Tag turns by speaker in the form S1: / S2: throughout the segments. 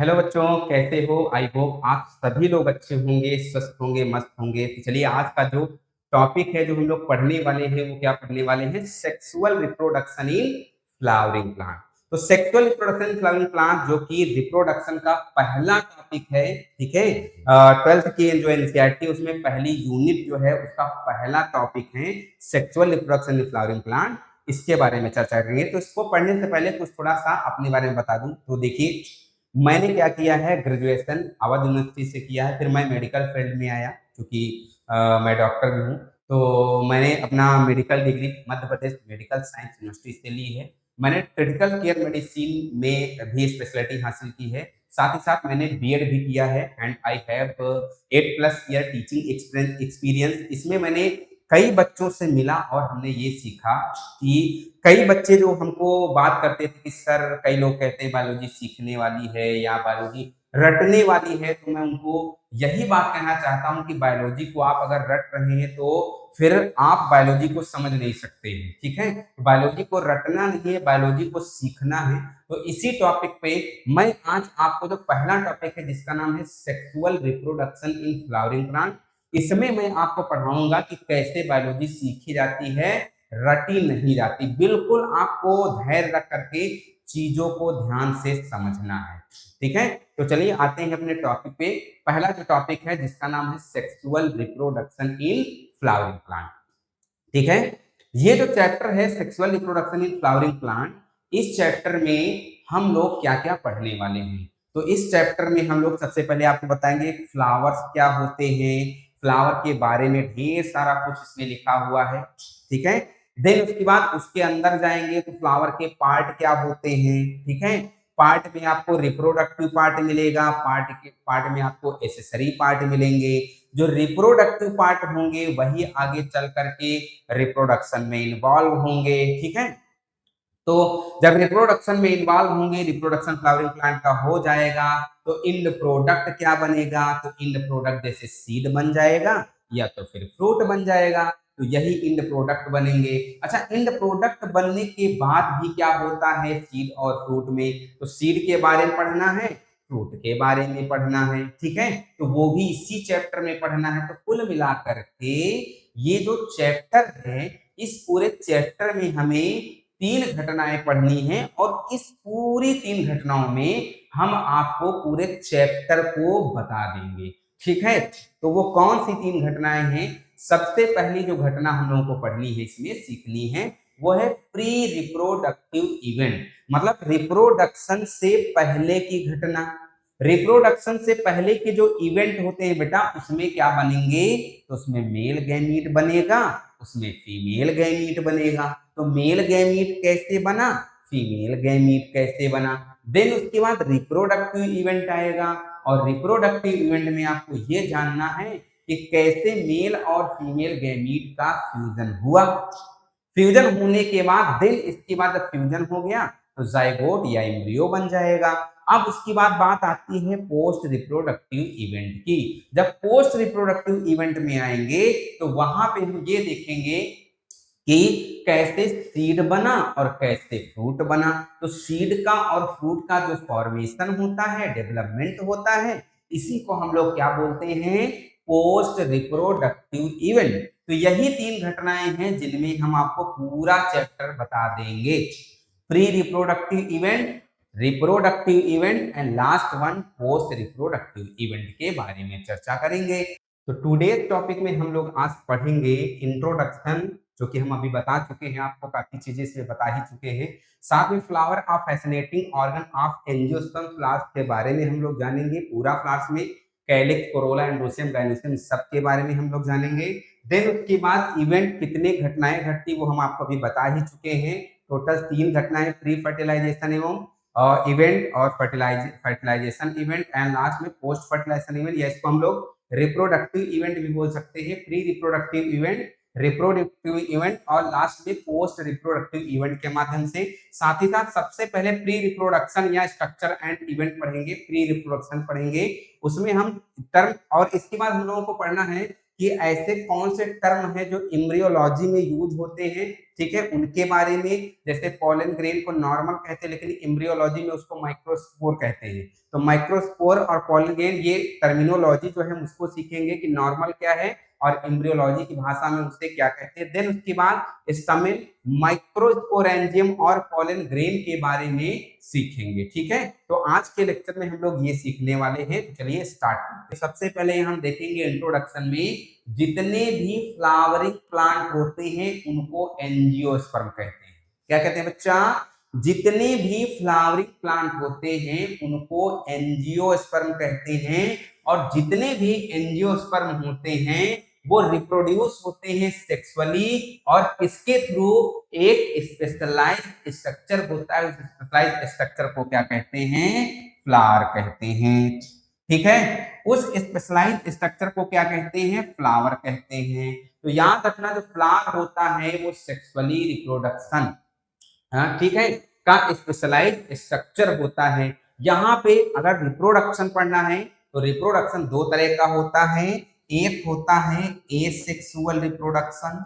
S1: Hello बच्चों, कैसे हो? आई होप आप सभी लोग अच्छे होंगे, स्वस्थ होंगे, मस्त होंगे। तो चलिए, आज का जो टॉपिक है, जो हम लोग पढ़ने वाले हैं, वो क्या पढ़ने वाले हैं? Sexual reproduction in flowering plant. तो sexual reproduction in flowering plant जो कि रिप्रोडक्शन का पहला टॉपिक है, ठीक है। 12th की जो एनसीईआरटी उसमें पहली यूनिट जो है उसका पहला टॉपिक है sexual reproduction in flowering plant. इसके बारे में चर्चा करेंगे। तो इसको पढ़ने से पहले कुछ थोड़ा सा अपने बारे में बता दूं। तो देखिए, मैंने क्या किया है, ग्रेजुएशन अवध यूनिवर्सिटी से किया है। फिर मैं मेडिकल फील्ड में आया, क्योंकि मैं डॉक्टर भी हूँ। तो मैंने अपना medical degree Madhya Pradesh medical science university से ली है। मैंने क्रिटिकल केयर मेडिसिन में भी स्पेशलिटी हासिल की है। साथ ही साथ मैंने बीएड भी किया है and I have 8+ year teaching experience. इसमें मैंने कई बच्चों से मिला और हमने ये सीखा कि कई बच्चे जो हमको बात करते थे कि सर, कई लोग कहते हैं बायोलॉजी सीखने वाली है या बायोलॉजी रटने वाली है। तो मैं उनको यही बात कहना चाहता हूं कि बायोलॉजी को आप अगर रट रहे हैं तो फिर आप बायोलॉजी को समझ नहीं सकते हैं, ठीक है। बायोलॉजी को रटना नहीं है, बायोलॉजी को सीखना है। तो इसी टॉपिक पे मैं आज आपको जो पहला टॉपिक है, जिसका नाम है sexual reproduction in flowering plant, इसमें मैं आपको पढ़ाऊंगा कि कैसे बायोलॉजी सीखी जाती है, रटी नहीं जाती। बिल्कुल आपको धैर्य रख करके चीजों को ध्यान से समझना है, ठीक है। तो चलिए आते हैं अपने टॉपिक पे। पहला जो टॉपिक है जिसका नाम है sexual reproduction in flowering plant, ठीक है। ये जो चैप्टर है sexual reproduction in flowering plant, इस चैप्टर में हम लोग क्या क्या पढ़ने वाले हैं। तो इस चैप्टर में हम लोग सबसे पहले आपको बताएंगे फ्लावर्स क्या होते हैं। फ्लावर के बारे में ढेर सारा कुछ इसमें लिखा हुआ है, ठीक है। देन उसके बाद उसके अंदर जाएंगे तो फ्लावर के पार्ट क्या होते हैं, ठीक है। पार्ट में आपको रिप्रोडक्टिव पार्ट मिलेगा, पार्ट में आपको एसेसरी पार्ट मिलेंगे। जो रिप्रोडक्टिव पार्ट होंगे वही आगे चल करके रिप्रोडक्शन में इन्वॉल्व होंगे, ठीक है। तो जब रिप्रोडक्शन में इन्वॉल्व होंगे, रिप्रोडक्शन फ्लावरिंग प्लांट का हो जाएगा, तो इंड प्रोडक्ट क्या बनेगा? तो इंड प्रोडक्ट जैसे सीड बन जाएगा या तो फिर फ्रूट बन जाएगा। तो यही इंड प्रोडक्ट बनेंगे। अच्छा, इंड प्रोडक्ट बनने के बाद भी क्या होता है सीड और फ्रूट में? तो सीड के बारे में पढ़ना है, फ्रूट के बारे में पढ़ना है, ठीक है। तो वो भी इसी चैप्टर में पढ़ना है। तो कुल मिलाकर के ये जो चैप्टर है, इस पूरे चैप्टर में हमें 3 घटनाएं पढ़नी है और इस पूरी 3 घटनाओं में हम आपको पूरे चैप्टर को बता देंगे, ठीक है। तो वो कौन सी 3 घटनाएं हैं? सबसे पहली जो घटना हम लोगों को पढ़नी है, इसमें सीखनी है, वो है प्री रिप्रोडक्टिव इवेंट। मतलब रिप्रोडक्शन से पहले की घटना। रिप्रोडक्शन से पहले के जो इवेंट होते हैं बेटा, उसमें क्या बनेंगे? तो उसमें मेल गैमीट बनेगा, उसमें फीमेल गैमीट बनेगा। तो मेल गैमीट कैसे बना, फीमेल गैमीट कैसे बना। देन उसके बाद रिप्रोडक्टिव इवेंट आएगा, और रिप्रोडक्टिव इवेंट में आपको ये जानना है कि कैसे मेल और फीमेल गैमीट का फ्यूजन हुआ। फ्यूजन होने के बाद देन इसके बाद जब फ्यूजन हो गया तो जाइगोट या एम्ब्रियो बन जाएगा। अब उसके बाद बात आती है पोस्ट रिप्रोडक्टिव इवेंट की। जब पोस्ट रिप्रोडक्टिव इवेंट में आएंगे तो वहां पे हम ये देखेंगे कि कैसे सीड बना और कैसे फ्रूट बना। तो सीड का और फ्रूट का जो फॉर्मेशन होता है, डेवलपमेंट होता है, इसी को हम लोग क्या बोलते हैं? Post reproductive event. तो यही 3 घटनाएं हैं जिनमें हम आपको पूरा चैप्टर बता देंगे। Pre reproductive event, reproductive event and last one post reproductive event के बारे में चर्चा करेंगे। तो टुडेज टॉपिक में हम लोग आज पढ़ेंगे इंट्रोडक्शन, जो कि हम अभी बता चुके हैं, आपको काफी चीजें इसमें बता ही चुके हैं। साथ में flower of fascinating organ of angiosperm flowers के बारे में हम लोग जानेंगे। पूरा फ्लावर्स में कैलिक्स, कोरोला, एंड्रोसियम, गाइनोसियम, सब के बारे में हम लोग जानेंगे। देन उसके बाद इवेंट कितने घटनाएं घटती वो हम आपको अभी बता ही चुके हैं। टोटल 3 घटनाएं, प्री फर्टिलाइजेशन एवं इवेंट और फर्टिलाइजेशन इवेंट एंड लास्ट में पोस्ट फर्टिलाइजेशन इवेंट, या इसको हम लोग रिप्रोडक्टिव इवेंट भी बोल सकते हैं। Pre reproductive event, reproductive event और लास्ट में पोस्ट रिप्रोडक्टिव इवेंट के माध्यम से। साथ ही साथ सबसे पहले प्री रिप्रोडक्शन या स्ट्रक्चर एंड इवेंट पढ़ेंगे, प्री रिप्रोडक्शन पढ़ेंगे, उसमें हम टर्म, और इसके बाद हम लोगों को पढ़ना है कि ऐसे कौन से टर्म है जो एम्ब्रियोलॉजी में यूज होते हैं, ठीक है, उनके बारे में। जैसे पोलन ग्रेन को नॉर्मल कहते हैं, लेकिन एम्ब्रियोलॉजी में उसको माइक्रोस्पोर कहते हैं। तो माइक्रोस्पोर और पोलन ग्रेन, ये टर्मिनोलॉजी जो है उसको सीखेंगे कि नॉर्मल क्या है और एम्ब्रियोलॉजी की भाषा में उसे क्या कहते हैं। देन उसके बाद स्टमेन, माइक्रोस्पोरेंजियम और पोलन ग्रेन के बारे में सीखेंगे, ठीक है। तो आज के लेक्चर में हम लोग ये सीखने वाले हैं। तो चलिए स्टार्ट करते हैं। सबसे पहले हम देखेंगे इंट्रोडक्शन में, जितने भी फ्लावरिंग प्लांट होते हैं उनको एंजियोस्पर्म कहते हैं। क्या कहते हैं बच्चा? जितने भी फ्लावरिंग प्लांट होते हैं उनको एंजियोस्पर्म कहते हैं। और जितने भी एंजियोस्पर्म होते हैं वो रिप्रोड्यूस होते हैं सेक्सुअली, और किसके थ्रू? एक स्पेशलाइज्ड स्ट्रक्चर होता है, उस स्पेशलाइज्ड स्ट्रक्चर को क्या कहते हैं? फ्लावर कहते हैं, ठीक है। उस स्पेशलाइज्ड स्ट्रक्चर को क्या कहते हैं? फ्लावर कहते हैं। तो याद रखना, जो फ्लावर होता है वो सेक्सुअली रिप्रोडक्शन, हाँ ठीक है, का स्पेशलाइज्ड स्ट्रक्चर होता है। यहाँ पे अगर रिप्रोडक्शन पढ़ना है तो रिप्रोडक्शन दो तरह का होता है। एक होता है एसेक्सुअल रिप्रोडक्शन,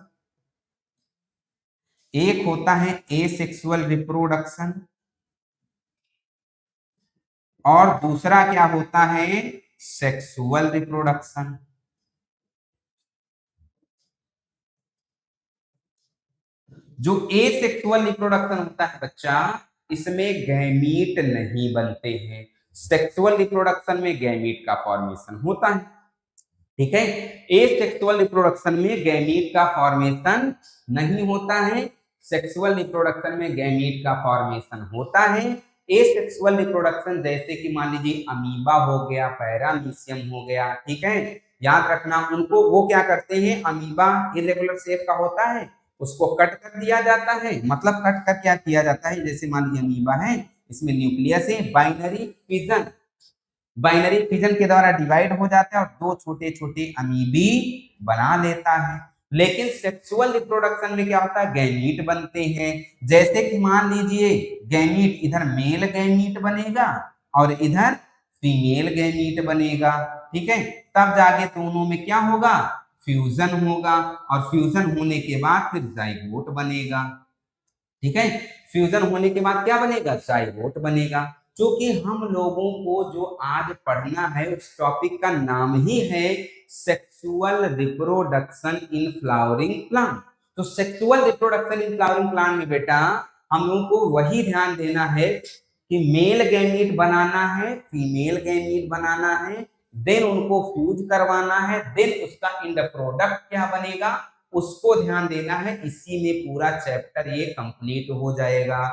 S1: एक होता है एसेक्सुअल रिप्रोडक्शन, और दूसरा क्या होता है? Sexual reproduction. जो एसेक्सुअल रिप्रोडक्शन होता है बच्चा, इसमें गैमीट नहीं बनते हैं। सेक्सुअल रिप्रोडक्शन में गैमीट का फॉर्मेशन होता है, ठीक है। एसेक्सुअल रिप्रोडक्शन में गैमीट का फॉर्मेशन नहीं होता है, सेक्सुअल रिप्रोडक्शन में गैमीट का फॉर्मेशन होता है। एसेक्सुअल रिप्रोडक्शन जैसे कि मान लीजिए अमीबा हो गया, पैरामीशियम हो गया, ठीक है, याद रखना उनको, वो क्या करते हैं, अमीबा इरेगुलर शेप का होता है, उसको कट कर दिया जाता है। मतलब कट कर क्या किया जाता है, जैसे मान लीजिए अमीबा है, इसमें न्यूक्लियस है, बाइनरी फिजन, बाइनरी फिजन के द्वारा डिवाइड हो जाता है और दो छोटे छोटे अमीबी बना लेता है। लेकिन सेक्सुअल रिप्रोडक्शन में क्या होता है? गैमीट बनते हैं। जैसे कि मान लीजिए गैमीट, इधर मेल गैमीट बनेगा और इधर फीमेल गैमीट बनेगा, ठीक है। तब जाके दोनों में क्या होगा? फ्यूजन होगा, और फ्यूजन होने के बाद फिर जाइगोट बनेगा, ठीक है। फ्यूजन होने के बाद क्या बनेगा? जाइगोट बनेगा। क्योंकि हम लोगों को जो आज पढ़ना है उस टॉपिक का नाम ही है sexual reproduction in flowering plant. तो sexual reproduction in flowering plant में बेटा हम लोगों को वही ध्यान देना है कि मेल गैमीट बनाना है, फीमेल गैमीट बनाना है, देन उनको फ्यूज करवाना है, देन उसका इंड प्रोडक्ट क्या बनेगा उसको ध्यान देना है। इसी में पूरा चैप्टर ये कंप्लीट हो जाएगा।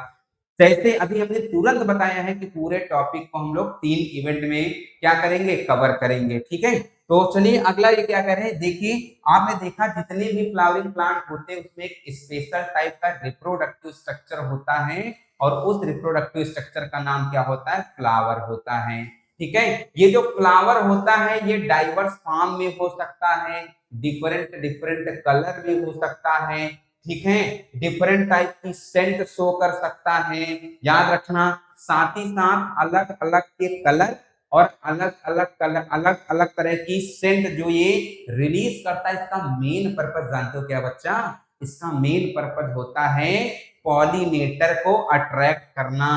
S1: जैसे अभी हमने तुरंत बताया है कि पूरे टॉपिक को हम लोग 3 इवेंट में क्या करेंगे? कवर करेंगे, ठीक है। तो चलिए अगला ये क्या करें, देखिए आपने देखा जितने भी फ्लावरिंग प्लांट होते हैं उसमें एक स्पेशल टाइप का रिप्रोडक्टिव स्ट्रक्चर होता है, और उस रिप्रोडक्टिव स्ट्रक्चर का नाम क्या होता है? फ्लावर होता है, ठीक है। ये जो फ्लावर होता है ये डाइवर्स फॉर्म में हो सकता है, डिफरेंट डिफरेंट कलर में हो सकता है, ठीक है, डिफरेंट टाइप की सेंट शो कर सकता है, याद रखना। साथ ही साथ अलग अलग के कलर और अलग अलग कलर, अलग अलग तरह की सेंट जो ये रिलीज करता है, इसका मेन पर्पस जानते हो क्या बच्चा? इसका मेन पर्पस होता है पॉलिनेटर को अट्रैक्ट करना,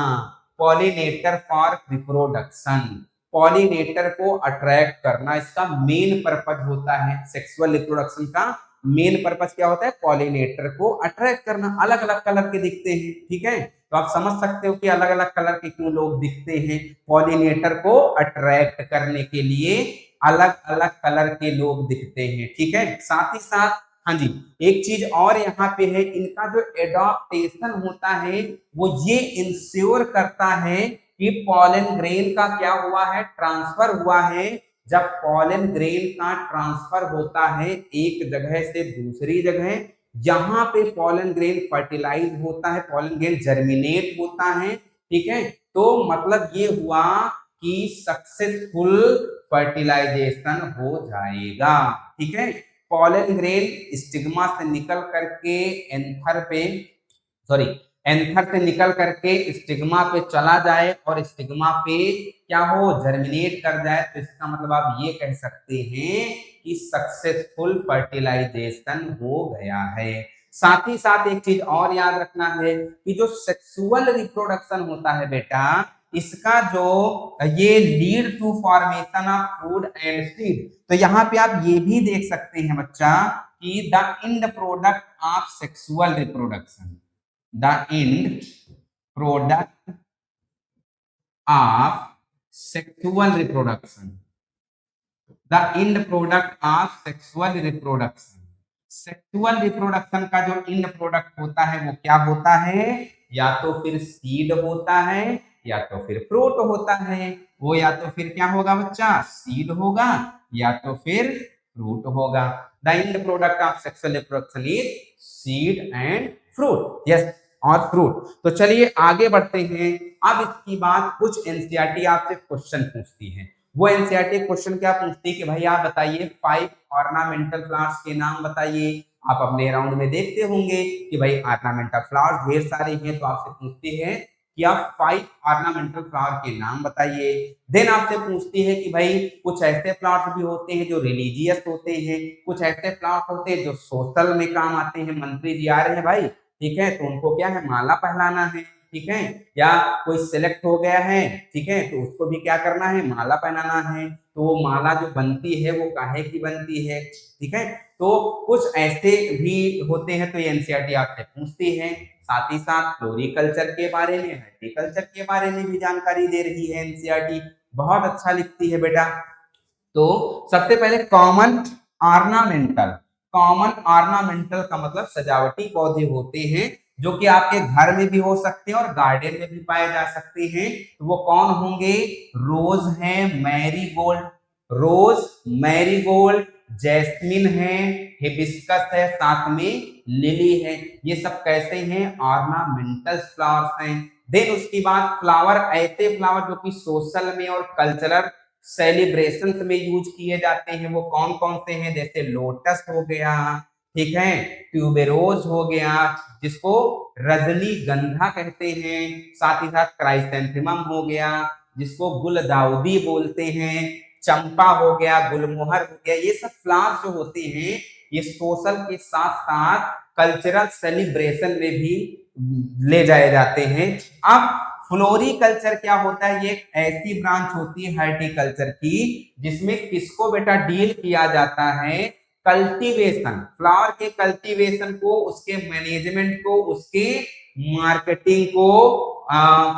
S1: पॉलिनेटर फॉर रिप्रोडक्शन, पॉलिनेटर को अट्रैक्ट करना इसका मेन पर्पस होता है। सेक्सुअल रिप्रोडक्शन का मेन पर्पस क्या होता है? पॉलिनेटर को अट्रैक्ट करना। अलग अलग कलर के दिखते हैं, ठीक है, तो आप समझ सकते हो कि अलग अलग कलर के क्यों लोग दिखते हैं। पॉलिनेटर को अट्रैक्ट करने के लिए अलग अलग कलर के लोग दिखते हैं, ठीक है। साथ ही साथ हाँ जी, एक चीज और यहाँ पे है, इनका जो एडॉप्टेशन होता है वो ये इंश्योर करता है कि पॉलन ग्रेन का क्या हुआ है? ट्रांसफर हुआ है। जब पॉलन ग्रेन का ट्रांसफर होता है एक जगह से दूसरी जगह, जहां पे पॉलन ग्रेन फर्टिलाइज होता है, पॉलन ग्रेन जर्मिनेट होता है, ठीक है, तो मतलब ये हुआ कि सक्सेसफुल फर्टिलाइजेशन हो जाएगा, ठीक है। पॉलन ग्रेन स्टिग्मा से निकल करके एंथर पे, सॉरी, एंथर से निकल करके स्टिग्मा पे चला जाए और स्टिग्मा पे क्या हो, जर्मिनेट कर जाए, तो इसका मतलब आप ये कह सकते हैं कि सक्सेसफुल फर्टिलाइजेशन हो गया है। साथ ही साथ एक चीज और याद रखना है कि जो सेक्सुअल रिप्रोडक्शन होता है बेटा, इसका जो ये lead to formation of food and seed, तो यहाँ पे आप ये भी देख सकते हैं बच्चा कि the end product of sexual reproduction, the end product of sexual reproduction, the end product of sexual reproduction, sexual reproduction का जो एंड प्रोडक्ट होता है वो क्या होता है, या तो फिर सीड होता है या तो फिर फ्रूट होता है। वो या तो फिर क्या होगा बच्चा, सीड होगा या तो फिर फ्रूट होगा। The end product of sexual reproduction is seed and fruit, yes, और फ्रूट। तो चलिए आगे बढ़ते हैं। अब इसकी बात कुछ एनसीईआरटी आपसे क्वेश्चन पूछती है। वो एनसीईआरटी क्वेश्चन क्या पूछती है कि भाई आप बताइए 5 ऑर्नामेंटल फ्लावर्स के नाम बताइए। आप अपने राउंड में देखते होंगे कि भाई ऑर्नामेंटल फ्लावर्स ढेर सारे हैं, तो आपसे पूछती है कि आप 5 ऑर्नामेंटल फ्लावर के नाम बताइए। देन आपसे पूछती है कि भाई कुछ ऐसे फ्लावर्स भी होते हैं जो रिलीजियस होते हैं, कुछ ऐसे फ्लावर्स होते हैं जो सोशल में काम आते हैं, मंत्री जी आ रहे हैं भाई, ठीक है, तो उनको क्या है, माला पहनाना है, ठीक है, या कोई सिलेक्ट हो गया है, ठीक है, तो उसको भी क्या करना है, माला पहनाना है। तो वो माला जो बनती है वो काहे की बनती है, ठीक है। तो कुछ ऐसे भी होते हैं, तो ये एनसीईआरटी आपसे पूछती है। साथ ही साथ फ्लोरिकल्चर के बारे में, हॉर्टिकल्चर के बारे में भी जानकारी दे रही है एनसीईआरटी। बहुत अच्छा लिखती है बेटा। तो सबसे पहले कॉमन ऑर्नामेंटल का मतलब सजावटी पौधे होते हैं जो कि आपके घर में भी हो सकते हैं और गार्डन में भी पाए जा सकते हैं। तो वो कौन होंगे, रोज है, मैरीगोल्ड, रोज, मैरीगोल्ड, जैस्मिन है, हिबिस्कस है, साथ में लिली है। ये सब कैसे हैं, ऑर्नामेंटल फ्लावर्स हैं। देन उसके बाद फ्लावर, ऐसे फ्लावर जो कि सोशल में और कल्चरल सेलिब्रेशन में यूज किए जाते हैं, वो कौन कौन से हैं, जैसे लोटस हो गया, ठीक है, ट्यूबेरोज हो गया जिसको रजनीगंधा कहते हैं, साथ ही साथ क्राइसेंथेमम हो गया जिसको गुलदाउदी बोलते हैं, चंपा हो गया, गुलमोहर हो गया। ये सब फ्लावर्स जो होते हैं ये सोशल के साथ साथ कल्चरल सेलिब्रेशन में भी ले जाए जाते हैं। अब फ्लोरिकल्चर क्या होता है, ये एक ऐसी ब्रांच होती है हॉर्टिकल्चर की जिसमें किसको बेटा डील किया जाता है, कल्टीवेशन, फ्लावर के कल्टीवेशन को, उसके मैनेजमेंट को, उसके मार्केटिंग को,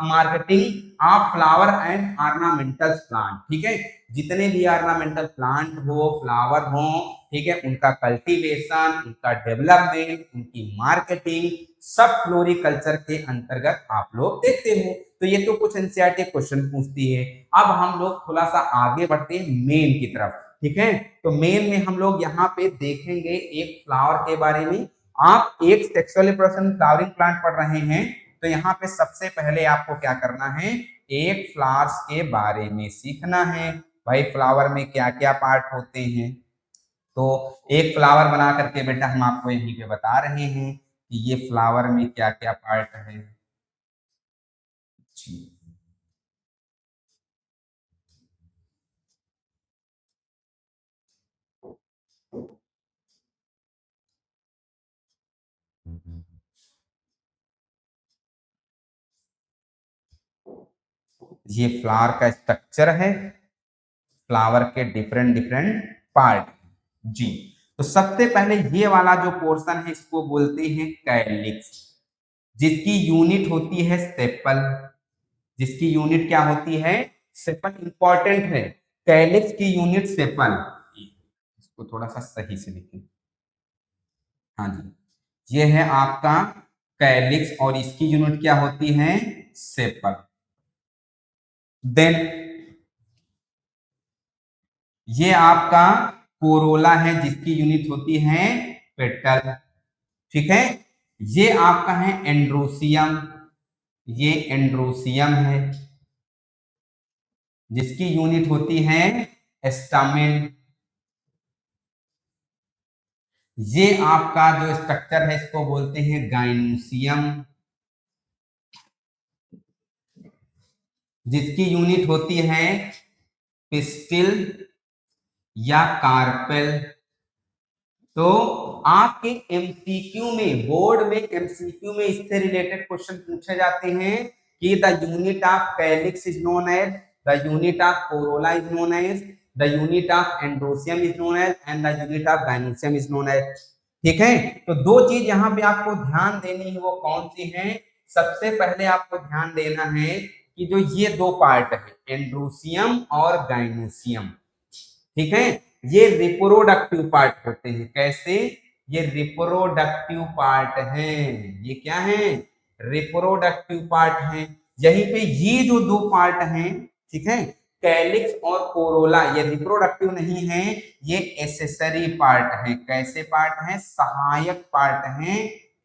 S1: marketing of flower and ornamental plant, ठीक है, जितने भी ऑर्नामेंटल प्लांट हो, फ्लावर हो, ठीक है, उनका कल्टीवेशन, उनका डेवलपमेंट, उनकी मार्केटिंग, सब फ्लोरिकल्चर के अंतर्गत आप लोग देखते हो। तो ये तो कुछ एनसीईआरटी क्वेश्चन पूछती है। अब हम लोग थोड़ा सा आगे बढ़ते हैं मेन की तरफ, ठीक है। तो मेन में हम लोग यहाँ पे देखेंगे एक फ्लावर के बारे में। आप एक सेक्सुअली प्रोडक्शन फ्लावरिंग प्लांट पढ़ रहे हैं, तो यहाँ पे सबसे पहले आपको क्या करना है, एक फ्लावर्स के बारे में सीखना है। भाई फ्लावर में क्या क्या पार्ट होते हैं, तो एक फ्लावर बना करके बेटा हम आपको यहीं पे बता रहे हैं कि ये फ्लावर में क्या क्या पार्ट है जी। ये फ्लावर का स्ट्रक्चर है, फ्लावर के डिफरेंट डिफरेंट पार्ट जी। तो सबसे पहले ये वाला जो पोर्शन है इसको बोलते हैं कैलिक्स, जिसकी यूनिट होती है सेपल, जिसकी यूनिट क्या होती है, सेपल, इंपॉर्टेंट है, कैलिक्स की यूनिट सेपल। इसको थोड़ा सा सही से लिखें, हाँ जी, ये है आपका कैलिक्स और इसकी यूनिट क्या होती है, सेपल। देन ये आपका कोरोला है जिसकी यूनिट होती है पेटल, ठीक है। ये आपका है एंड्रोसियम, ये एंड्रोसियम है जिसकी यूनिट होती है स्टामेन। ये आपका जो स्ट्रक्चर है इसको बोलते हैं गाइनोसियम, जिसकी यूनिट होती है पिस्टिल या कार्पेल। तो आपके एमसीक्यू में, बोर्ड में एमसीक्यू में इससे रिलेटेड क्वेश्चन पूछे जाते हैं कि the unit of calyx is known as, the unit of corolla is known as, the unit of androecium is known as and the unit of gynoecium is known as. ठीक है, तो दो चीज यहाँ पे आपको ध्यान देनी है, वो कौन सी है? सबसे पहले आपको ध्यान देना है कि जो ये दो पार्ट है, एंड्रोसियम और गाइनोसियम, ठीक है, ये रिप्रोडक्टिव पार्ट होते हैं। कैसे? ये रिप्रोडक्टिव पार्ट हैं। ये क्या है? रिप्रोडक्टिव पार्ट हैं। यहीं पे ये जो दो पार्ट हैं, ठीक है, कैलिक्स और कोरोला, ये रिप्रोडक्टिव नहीं है, ये एसेसरी पार्ट है। कैसे पार्ट है? सहायक पार्ट है,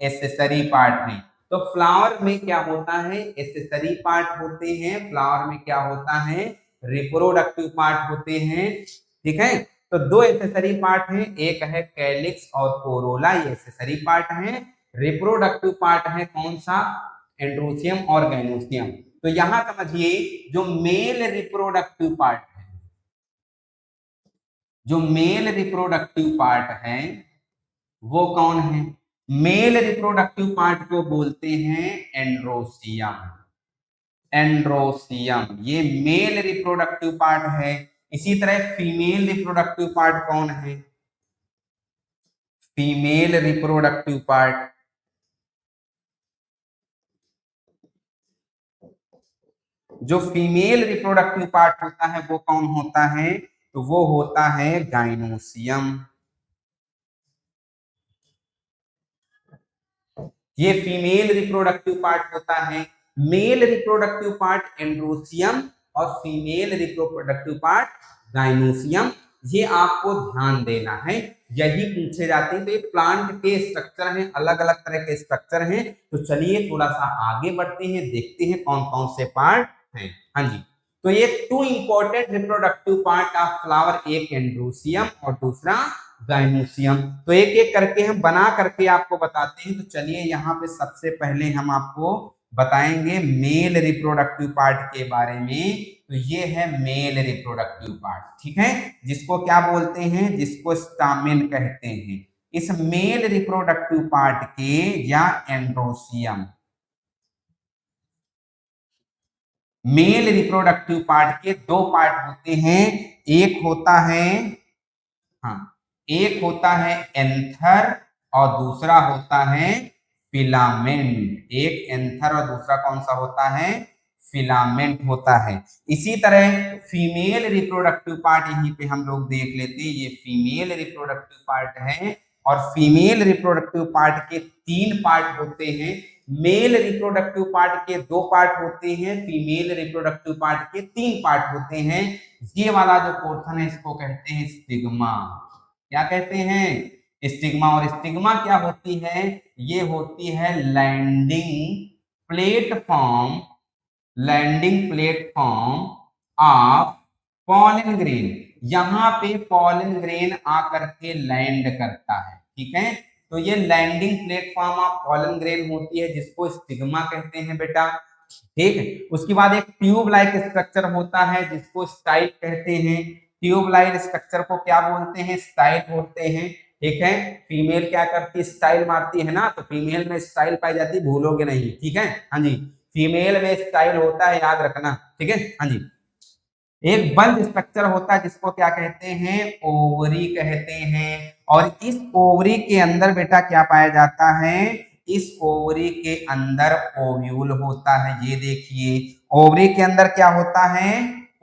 S1: एसेसरी पार्ट है। तो फ्लावर में क्या होता है? एसेसरी पार्ट होते हैं। फ्लावर में क्या होता है? रिप्रोडक्टिव पार्ट होते हैं। ठीक है, तो दो एसेसरी पार्ट हैं, एक है कैलिक्स और कोरोला, ये एसेसरी पार्ट है। रिप्रोडक्टिव पार्ट है कौन सा? एंड्रोसियम और गाइनोसियम। तो यहां समझिए, जो मेल रिप्रोडक्टिव पार्ट है, जो मेल रिप्रोडक्टिव पार्ट है वो कौन है? मेल रिप्रोडक्टिव पार्ट को बोलते हैं एंड्रोसियम। एंड्रोसियम ये मेल रिप्रोडक्टिव पार्ट है। इसी तरह फीमेल रिप्रोडक्टिव पार्ट कौन है? फीमेल रिप्रोडक्टिव पार्ट, जो फीमेल रिप्रोडक्टिव पार्ट होता है वो कौन होता है? तो वो होता है गाइनोसियम। ये फीमेल रिप्रोडक्टिव पार्ट होता है। मेल रिप्रोडक्टिव पार्ट एंड्रोसियम और फीमेल रिप्रोडक्टिव पार्ट गाइनोसियम। ये आपको ध्यान देना है, यही पूछे जाते हैं। तो ये प्लांट के स्ट्रक्चर हैं, अलग अलग तरह के स्ट्रक्चर हैं। तो चलिए थोड़ा सा आगे बढ़ते हैं, देखते हैं कौन कौन से पार्ट हैं। हाँ जी, तो ये two important reproductive part of flower, एक एंड्रोसियम और दूसरा गाइनोसियम। तो एक एक करके हम बना करके आपको बताते हैं। तो चलिए यहाँ पे सबसे पहले हम आपको बताएंगे मेल रिप्रोडक्टिव पार्ट के बारे में। तो ये है मेल रिप्रोडक्टिव पार्ट, ठीक है, जिसको क्या बोलते हैं? जिसको स्टामेन कहते हैं। इस मेल रिप्रोडक्टिव पार्ट के या एंड्रोसियम, मेल रिप्रोडक्टिव पार्ट के दो पार्ट होते हैं। एक होता है, हाँ, एक होता है एंथर और दूसरा होता है फिलामेंट। एक एंथर और दूसरा कौन सा होता है? फिलामेंट होता है। इसी तरह फीमेल रिप्रोडक्टिव पार्ट यहीं पे हम लोग देख लेते हैं। ये फीमेल रिप्रोडक्टिव पार्ट है और फीमेल रिप्रोडक्टिव पार्ट के तीन पार्ट होते हैं। मेल रिप्रोडक्टिव पार्ट के दो पार्ट होते हैं, फीमेल रिप्रोडक्टिव पार्ट के तीन पार्ट होते हैं। ये वाला जो पोर्शन है इसको कहते हैं स्टिग्मा। क्या कहते हैं? स्टिग्मा। और स्टिग्मा क्या होती है? ये होती है landing platform, landing platform of pollen grain. यहाँ पे पॉलन ग्रेन आकर के लैंड करता है, ठीक है। तो ये landing platform of pollen grain होती है, जिसको स्टिग्मा कहते हैं बेटा, ठीक है। उसके बाद एक ट्यूब लाइक स्ट्रक्चर होता है जिसको स्टाइल कहते हैं। ट्यूब लाइक स्ट्रक्चर को क्या बोलते हैं? स्टाइल बोलते हैं, ठीक है। फीमेल क्या करती है? स्टाइल मारती है ना, तो फीमेल में स्टाइल पाई जाती है, भूलोगे नहीं, ठीक है। हाँ जी, फीमेल में स्टाइल होता है, याद रखना, ठीक है। हाँ जी, एक बंद स्ट्रक्चर होता है जिसको क्या कहते हैं? ओवरी कहते हैं। और इस ओवरी के अंदर बेटा क्या पाया जाता है? इस ओवरी के अंदर ओव्यूल होता है। ये देखिए, ओवरी के अंदर क्या होता है?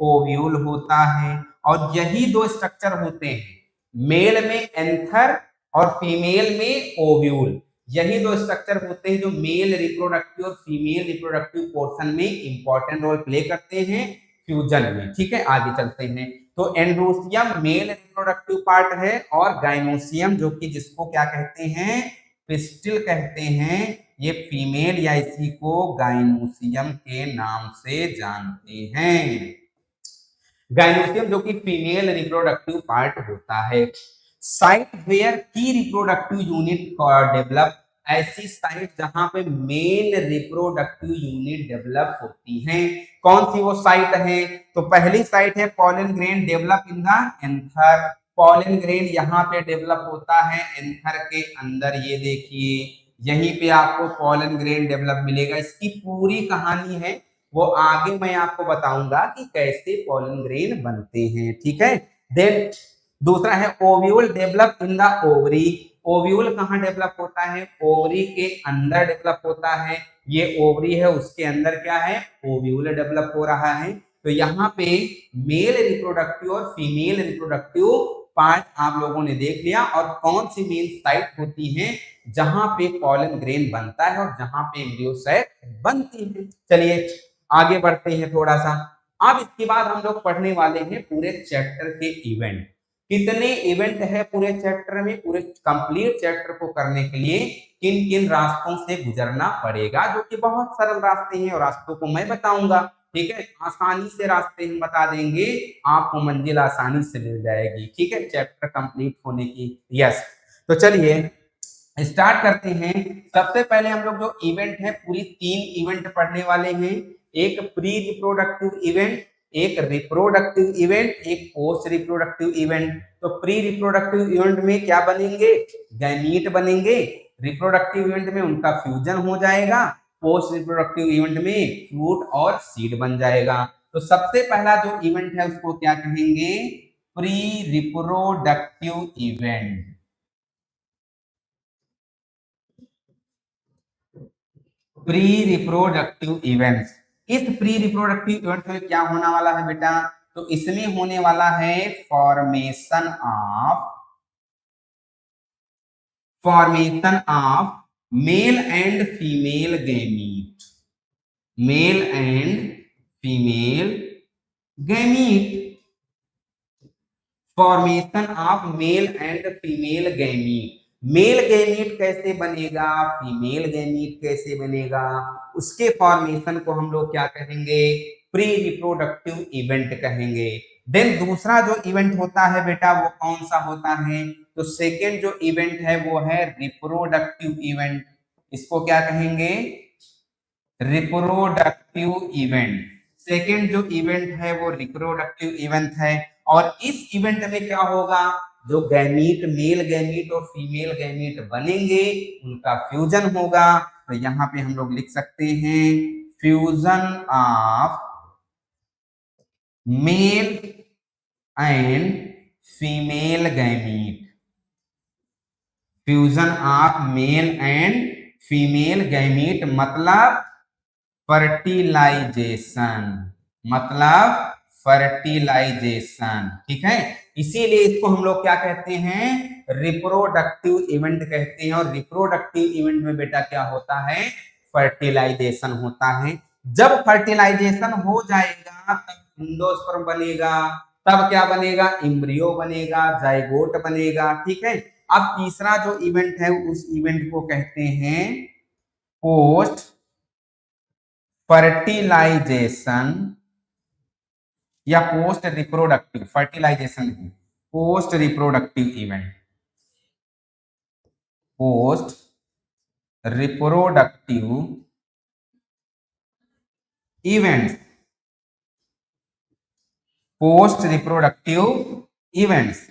S1: ओव्यूल होता है। और यही दो स्ट्रक्चर होते हैं, मेल में एंथर और फीमेल में ओव्यूल। यही दो स्ट्रक्चर होते हैं जो मेल रिप्रोडक्टिव और फीमेल रिप्रोडक्टिव पोर्शन में इंपॉर्टेंट रोल प्ले करते हैं फ्यूजन में, ठीक है। आगे चलते हैं। तो एंड्रोसियम मेल रिप्रोडक्टिव पार्ट है और गाइनोसियम जो कि जिसको क्या कहते हैं? पिस्टिल कहते हैं, ये फीमेल या इसी को गाइनोसियम के नाम से जानते हैं। गाइनोसियम जो कि फीमेल रिप्रोडक्टिव पार्ट होता है। साइट वेयर की रिप्रोडक्टिव यूनिट डेवलप ऐसी साइट जहां पे मेन रिप्रोडक्टिव यूनिट डेवलप होती हैं। कौन सी वो साइट है? तो पहली साइट है pollen grain develop in the anther. Pollen grain यहाँ पे डेवलप होता है एंथर के अंदर, ये देखिए यहीं पे आपको पॉलन ग्रेन डेवलप मिलेगा। इसकी पूरी कहानी है वो आगे मैं आपको बताऊंगा कि कैसे पॉलन ग्रेन बनते हैं, ठीक है। देन दूसरा है ovule develop in the ovary. Ovule कहाँ डेवलप होता है? ओवरी के अंदर डेवलप होता है। ये ओवरी है, उसके अंदर क्या है? ओव्यूल डेवलप हो रहा है। तो यहाँ पे मेल रिप्रोडक्टिव और फीमेल रिप्रोडक्टिव पार्ट आप लोगों ने देख लिया, और कौन सी मेन साइट होती है जहां पे पॉलन ग्रेन बनता है और जहां पे एम्ब्रियो सैक बनती है। चलिए आगे बढ़ते हैं थोड़ा सा। अब इसके बाद हम लोग पढ़ने वाले हैं पूरे चैप्टर के इवेंट। कितने इवेंट है पूरे चैप्टर में? पूरे कंप्लीट चैप्टर को करने के लिए किन किन रास्तों से गुजरना पड़ेगा, जो कि बहुत सरल रास्ते हैं और रास्तों को मैं बताऊंगा, ठीक है। आसानी से रास्ते हम बता देंगे, आपको मंजिल आसानी से मिल जाएगी, ठीक है, चैप्टर कंप्लीट होने की। यस, तो चलिए स्टार्ट करते हैं। सबसे पहले हम लोग जो इवेंट है पूरी 3 इवेंट पढ़ने वाले हैं। एक प्री रिप्रोडक्टिव इवेंट, एक रिप्रोडक्टिव इवेंट, एक पोस्ट रिप्रोडक्टिव इवेंट। तो प्री रिप्रोडक्टिव इवेंट में क्या बनेंगे? गैमीट बनेंगे। रिप्रोडक्टिव इवेंट में उनका फ्यूजन हो जाएगा। पोस्ट रिप्रोडक्टिव इवेंट में फ्रूट और सीड बन जाएगा। तो सबसे पहला जो इवेंट है उसको क्या कहेंगे? Pre reproductive event. Pre reproductive events. इस प्री रिप्रोडक्टिव इवेंट में क्या होने वाला है बेटा? तो इसमें होने वाला है formation of male and female gamete. Male and female gamete. Formation of male and female gamete. Male gamete कैसे बनेगा, फीमेल गैमीट कैसे बनेगा, उसके फॉर्मेशन को हम लोग क्या कहेंगे? प्री रिप्रोडक्टिव इवेंट कहेंगे। देन दूसरा जो इवेंट होता है बेटा वो कौन सा होता है? तो सेकेंड जो इवेंट है वो है रिप्रोडक्टिव इवेंट। इसको क्या कहेंगे? Reproductive event. सेकेंड जो इवेंट है वो रिप्रोडक्टिव इवेंट है। और इस इवेंट में क्या होगा? जो गैमीट, मेल गैमीट और फीमेल गैमीट बनेंगे उनका फ्यूजन होगा। तो यहाँ पे हम लोग लिख सकते हैं fusion of male and female gamete. Fusion of male and female gamete मतलब फर्टिलाइजेशन। मतलब फर्टिलाइजेशन, ठीक है। इसीलिए इसको हम लोग क्या कहते हैं? रिप्रोडक्टिव इवेंट कहते हैं। और रिप्रोडक्टिव इवेंट में बेटा क्या होता है? फर्टिलाइजेशन होता है। जब फर्टिलाइजेशन हो जाएगा तब एंडोस्पर्म बनेगा। तब क्या बनेगा? एम्ब्रियो बनेगा, जाइगोट बनेगा, ठीक है। अब तीसरा जो इवेंट है उस इवेंट को कहते हैं पोस्ट फर्टिलाइजेशन या पोस्ट रिप्रोडक्टिव। फर्टिलाइजेशन नहीं, post reproductive event. Post reproductive events. Post reproductive events.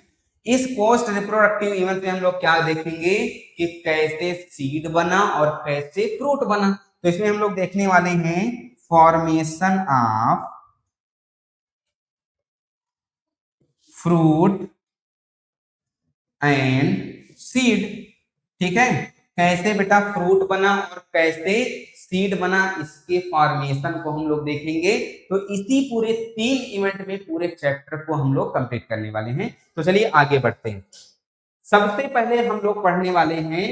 S1: इस पोस्ट रिप्रोडक्टिव इवेंट में हम लोग क्या देखेंगे कि कैसे सीड बना और कैसे फ्रूट बना। तो इसमें हम लोग देखने वाले हैं formation of fruit and seed, ठीक है। कैसे बेटा फ्रूट बना और कैसे सीड बना, इसके फॉर्मेशन को हम लोग देखेंगे। तो इसी पूरे 3 इवेंट में पूरे चैप्टर को हम लोग कंप्लीट करने वाले हैं। तो चलिए आगे बढ़ते हैं। सबसे पहले हम लोग पढ़ने वाले हैं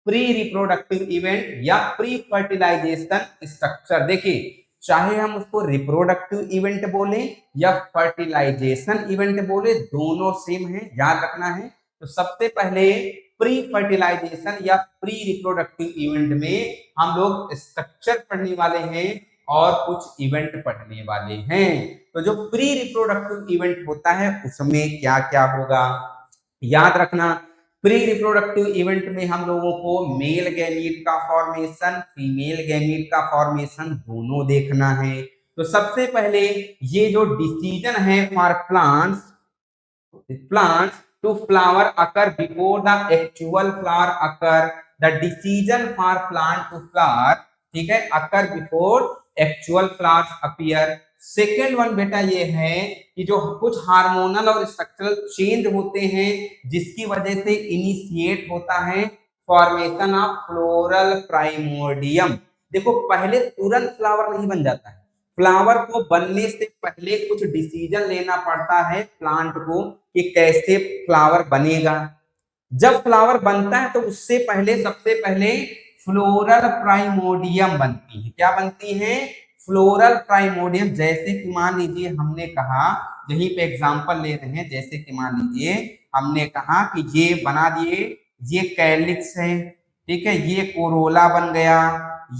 S1: प्री रिप्रोडक्टिव इवेंट या प्री फर्टिलाइजेशन स्ट्रक्चर। देखिए चाहे हम उसको रिप्रोडक्टिव इवेंट बोले या फर्टिलाइजेशन इवेंट बोले, दोनों सेम है, याद रखना है। तो सबसे पहले प्री फर्टिलाइजेशन या प्री रिप्रोडक्टिव इवेंट में हम लोग स्ट्रक्चर पढ़ने वाले हैं और कुछ इवेंट पढ़ने वाले हैं। तो जो प्री रिप्रोडक्टिव इवेंट होता है उसमें क्या क्या होगा, याद रखना। प्री रिप्रोडक्टिव इवेंट में हम लोगों को मेल गैमीट का फॉर्मेशन, फीमेल गैमीट का फॉर्मेशन दोनों देखना है। तो सबसे पहले ये जो डिसीजन है for plants to flower occur before the actual flower occur, the decision for plant to flower, ठीक है, occur before actual flowers appear। Second one बेटा ये है कि जो कुछ हार्मोनल और स्ट्रक्चरल चेंज होते हैं जिसकी वजह से इनिशिएट होता है फॉर्मेशन ऑफ फ्लोरल प्राइमोर्डियम। देखो पहले तुरंत फ्लावर नहीं बन जाता है, फ्लावर को बनने से पहले कुछ डिसीजन लेना पड़ता है प्लांट को कि कैसे फ्लावर बनेगा। जब फ्लावर बनता है तो उससे पहले सबसे पहले फ्लोरल प्राइमोडियम बनती है। क्या बनती है? Floral primordium. जैसे कि मान लीजिए हमने कहा, यहीं पे एग्जांपल ले रहे हैं, जैसे कि मान लीजिए हमने कहा कि ये बना दिए, ये कैलिक्स है, ठीक है, ये कोरोला बन गया,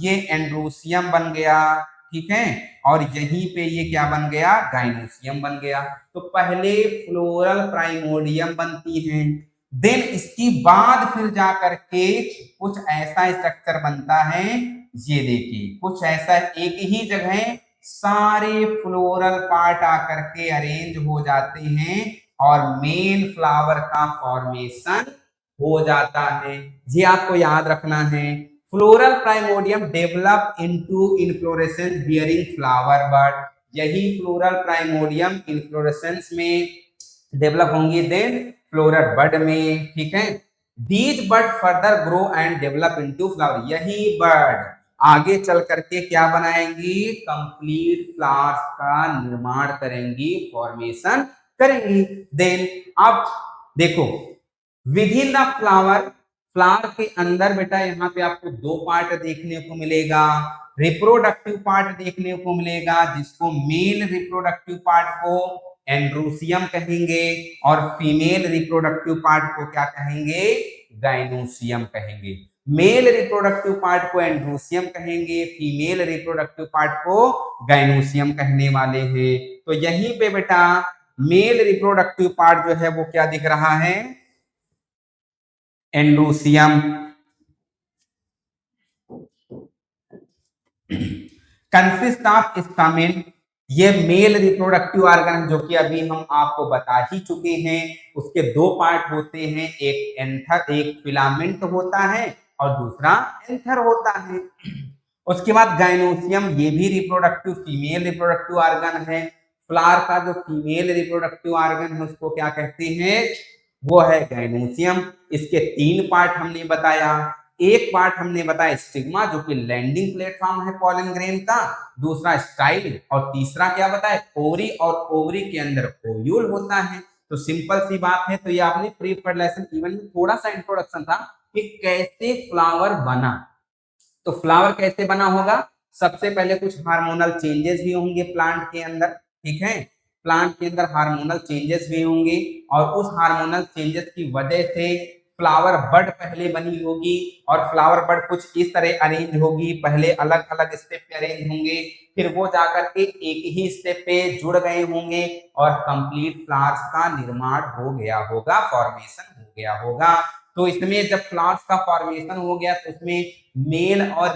S1: ये एंड्रोसियम बन गया, ठीक है, और यहीं पे ये क्या बन गया? गाइनोसियम बन गया। तो पहले फ्लोरल प्राइमोडियम बनती है, देन इसकी बाद फिर जा करके कुछ ऐसा स्ट्रक्चर बनता है, ये देखिए कुछ ऐसा, एक ही जगह सारे फ्लोरल पार्ट आकर के अरेंज हो जाते हैं और मेन फ्लावर का फॉर्मेशन हो जाता है। ये आपको याद रखना है। Floral primordium develop into inflorescence bearing flower bud. यही फ्लोरल प्राइमोडियम इनफ्लोरेसेंस में डेवलप होंगी, देन फ्लोरल बड में, ठीक है। These bud further grow and develop into flower. यही बड आगे चल करके क्या बनाएंगी? कंप्लीट फ्लावर्स का निर्माण करेंगी, फॉर्मेशन करेंगी। देन अब देखो with in the flower, flower के अंदर बेटा यहाँ पे आपको दो पार्ट देखने को मिलेगा। रिप्रोडक्टिव पार्ट देखने को मिलेगा जिसको मेल रिप्रोडक्टिव पार्ट को एंड्रोसियम कहेंगे और फीमेल रिप्रोडक्टिव पार्ट को क्या कहेंगे? गाइनोसियम कहेंगे। मेल रिप्रोडक्टिव पार्ट को एंड्रोसियम कहेंगे, फीमेल रिप्रोडक्टिव पार्ट को गाइनोसियम कहने वाले हैं। तो यहीं पे बेटा मेल रिप्रोडक्टिव पार्ट जो है वो क्या दिख रहा है? एंड्रोसियम। कंसिस्ट ऑफ स्टामेन, ये मेल रिप्रोडक्टिव ऑर्गन जो कि अभी हम आपको बता ही चुके हैं। उसके दो पार्ट होते हैं, एक एंथर, एक फिलामेंट होता है और दूसरा एंथर होता है। उसके बाद गाइनोसियम, ये भी रिप्रोडक्टिव फीमेल रिप्रोडक्टिव ऑर्गन है। फ्लावर का जो फीमेल रिप्रोडक्टिव ऑर्गन है उसको क्या कहते हैं? वो है गाइनोसियम। इसके तीन पार्ट हमने बताया। एक पार्ट हमने बताया स्टिग्मा जो कि लैंडिंग प्लेटफॉर्म है पॉलन ग्रेन का, दूसरा स्टाइल, और तीसरा क्या बताया? ओवरी, और ओवरी के अंदर ओव्यूल होता है। तो सिंपल सी बात है। तो ये आपने प्री फर्टिलाइजेशन इवेंट में थोड़ा सा इंट्रोडक्शन था कि कैसे फ्लावर बना। तो फ्लावर कैसे बना होगा? सबसे पहले कुछ हार्मोनल चेंजेस भी होंगे प्लांट के अंदर, ठीक है, प्लांट के अंदर हार्मोनल चेंजेस भी होंगे और उस हार्मोनल चेंजेस की वजह से फ्लावर बड पहले बनी होगी और फ्लावर बड कुछ इस तरह अरेंज होगी। पहले अलग अलग स्टेप पे अरेंज होंगे, फिर वो जाकर के एक ही स्टेप पे जुड़ गए होंगे और कंप्लीट फ्लावर्स का निर्माण हो गया होगा, फॉर्मेशन हो गया होगा। तो इसमें जब फ्लावर्स का फॉर्मेशन हो गया तो उसमें मेल और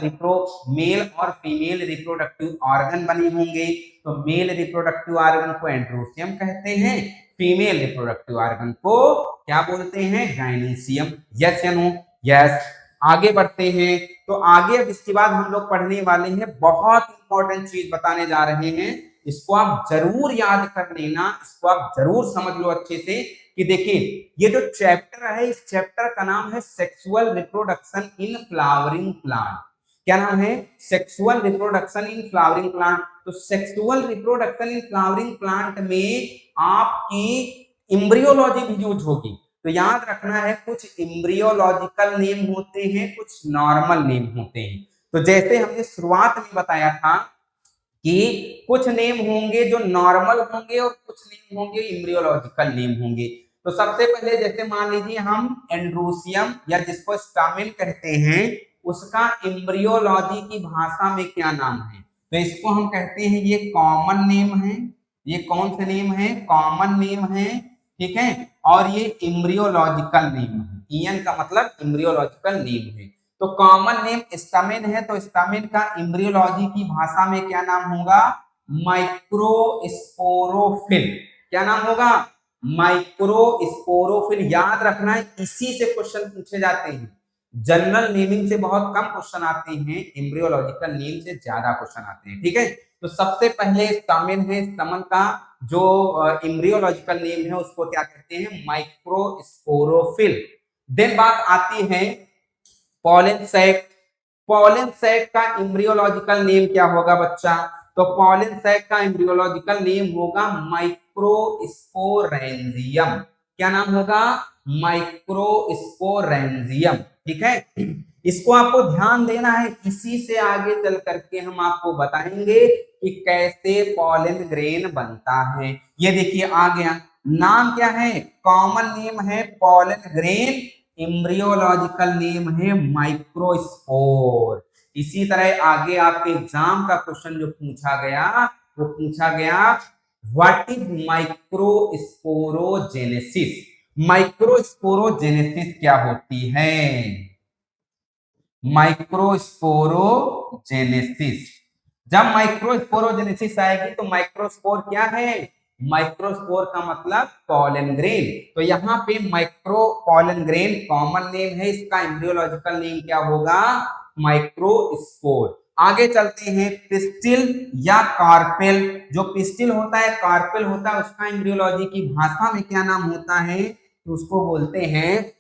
S1: फीमेल रिप्रोडक्टिव ऑर्गन बने होंगे। तो मेल रिप्रोडक्टिव ऑर्गन को एंड्रोसियम कहते हैं, फीमेल रिप्रोडक्टिव ऑर्गन को क्या बोलते हैं? गाइनोसियम। यस या नो? यस। आगे बढ़ते हैं। तो आगे अब इसके बाद हम लोग पढ़ने वाले हैं, बहुत इंपॉर्टेंट चीज बताने जा रहे हैं, इसको आप जरूर याद कर लेना, इसको आप जरूर समझ लो अच्छे से कि देखिए ये जो चैप्टर है, इस चैप्टर का नाम है sexual reproduction in flowering plant. क्या नाम है? Sexual reproduction in flowering plant. तो sexual reproduction in flowering plant में आपकी एम्ब्रियोलॉजी भी यूज होगी। तो याद रखना है, कुछ एम्ब्रियोलॉजिकल नेम होते हैं, कुछ नॉर्मल नेम होते हैं। तो जैसे हमने शुरुआत में बताया था कि कुछ नेम होंगे जो नॉर्मल होंगे और कुछ नेम होंगे एम्ब्रियोलॉजिकल नेम होंगे। तो सबसे पहले जैसे मान लीजिए हम एंड्रोसियम या जिसको स्टामेन कहते हैं, उसका एम्ब्रियोलॉजी की भाषा में क्या नाम है? तो इसको हम कहते हैं, ये कॉमन नेम है। ये कौन से नेम है? कॉमन नेम है, ठीक है, और ये एम्ब्रियोलॉजिकल नेम है। ईएन का मतलब एम्ब्रियोलॉजिकल नेम है। तो कॉमन नेम स्टामेन है, तो स्टामेन का एम्ब्रियोलॉजी की भाषा में क्या नाम होगा? माइक्रोस्पोरोफिल। क्या नाम होगा? माइक्रोस्पोरोफिल। याद रखना है, इसी से क्वेश्चन पूछे जाते हैं। जनरल नेमिंग से बहुत कम क्वेश्चन आते हैं, एम्ब्रियोलॉजिकल नेम से ज्यादा क्वेश्चन आते हैं। ठीक है, तो सबसे पहले स्टामेन है, स्टमन का जो एम्ब्रियोलॉजिकल नेम है उसको क्या कहते हैं? माइक्रोस्पोरोफिल। देन बात आती है पॉलन सैक। पॉलन सैक का एम्ब्रियोलॉजिकल नेम क्या होगा बच्चा? तो पॉलन सैक का एम्ब्रियोलॉजिकल नेम होगा माइक्रोस्पोरेंजियम। क्या नाम होगा? माइक्रोस्पोरेंजियम। ठीक है, इसको आपको ध्यान देना है, इसी से आगे चल करके हम आपको बताएंगे कि कैसे पॉलन ग्रेन बनता है। ये देखिए आ गया, नाम क्या है? कॉमन नेम है पॉलन ग्रेन, एम्ब्रियोलॉजिकल नेम है माइक्रोस्पोर। इसी तरह आगे आपके एग्जाम का क्वेश्चन जो पूछा गया, वो पूछा गया व्हाट इज माइक्रोस्पोरोजेनेसिस। माइक्रोस्पोरोजेनेसिस क्या होती है? माइक्रोस्पोरोजेनेसिस, जब माइक्रोस्पोरोजेनेसिस आएगी तो माइक्रोस्पोर क्या है? माइक्रोस्पोर का मतलब पॉलन ग्रेन। तो यहाँ पे micro pollen grain common name है, इसका एम्ब्रियोलॉजिकल नेम क्या होगा? माइक्रोस्पोर। आगे चलते हैं, पिस्टिल या कार्पेल। जो पिस्टिल होता है, कार्पेल होता है, उसका एम्ब्रियोलॉजी की भाषा में क्या नाम होता है? तो उसको बोलते हैं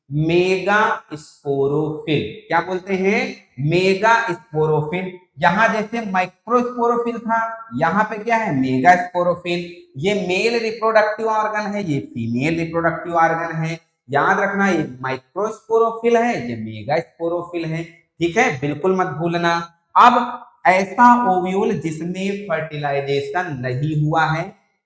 S1: मेगा स्पोरोफिल। क्या बोलते हैं? Mega sporophyll. यहां जैसे माइक्रोस्पोरोफिल था, यहाँ पे क्या है? Mega sporophyll. ये मेल रिप्रोडक्टिव ऑर्गन है, ये फीमेल रिप्रोडक्टिव ऑर्गन है। याद रखना, ये माइक्रोस्पोरोफिल है, ये मेगा स्पोरोफिल है। ठीक है, बिल्कुल मत भूलना। अब ऐसा ओव्यूल जिसमें फर्टिलाइजेशन नहीं हुआ है,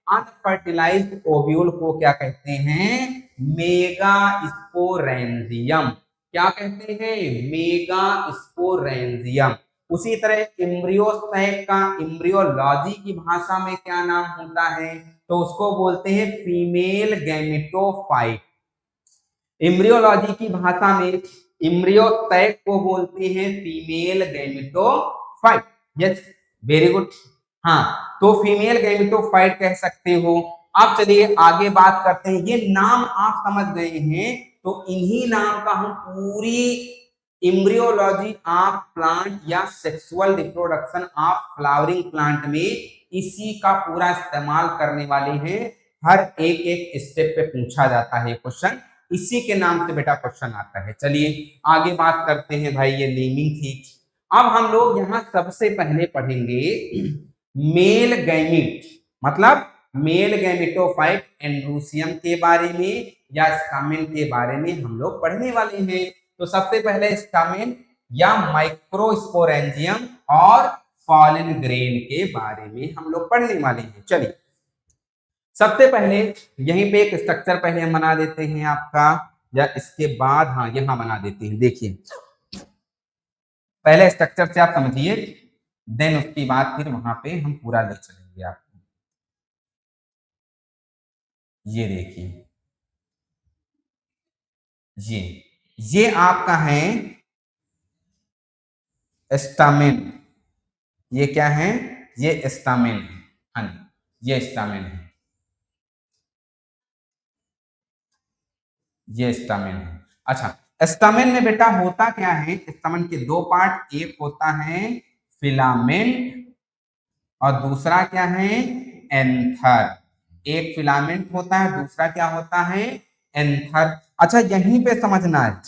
S1: अनफर्टिलाइज्ड ओव्यूल को क्या कहते हैं? Mega sporangium. क्या कहते हैं? Mega sporangium. उसी तरह एम्ब्रियो सैक का एम्ब्रियोलॉजी की भाषा में क्या नाम होता है? तो उसको बोलते हैं फीमेल गैमेटोफाइट। एम्ब्रियोलॉजी की भाषा में एम्ब्रियो सैक को बोलते हैं female gametophyte. Yes, very good. हाँ, तो फीमेल गैमेटोफाइट कह सकते हो। अब चलिए आगे बात करते हैं। ये नाम आप समझ गए हैं, तो इन्हीं नाम का हम पूरी एम्ब्रियोलॉजी ऑफ प्लांट या sexual reproduction of flowering plant में इसी का पूरा इस्तेमाल करने वाले हैं। हर एक एक स्टेप पे पूछा जाता है क्वेश्चन, इसी के नाम से बेटा क्वेश्चन आता है। चलिए आगे बात करते हैं भाई, ये नेमिंग थी। अब हम लोग यहाँ सबसे पहले पढ़ेंगे मेल गैमिट, मतलब मेल गैमेटोफाइट एंड्रूसियम के बारे में या स्टामेन के बारे में हम लोग पढ़ने वाले हैं। तो सबसे पहले स्टामेन या माइक्रोस्पोरेंजियम और पॉलन ग्रेन के बारे में हम लोग पढ़ने वाले हैं। चलिए सबसे पहले यहीं पे एक स्ट्रक्चर पहले हम बना देते हैं आपका, या इसके बाद हाँ यहां बना देते हैं। देखिए पहले स्ट्रक्चर से आप समझिए, देन उसकी बाद फिर वहां पे हम पूरा ले चलेंगे आपको। ये देखिए, ये आपका है स्टामेन। ये क्या है? ये स्टामेन है। हाँ, ये स्टामेन है, ये स्टामेन है। अच्छा, स्टामेन में बेटा होता क्या है? स्टामेन के दो पार्ट, एक होता है फिलामेंट और दूसरा क्या है? एंथर। एक फिलामेंट होता है, दूसरा क्या होता है? एंथर। अच्छा, यहीं पे समझना है,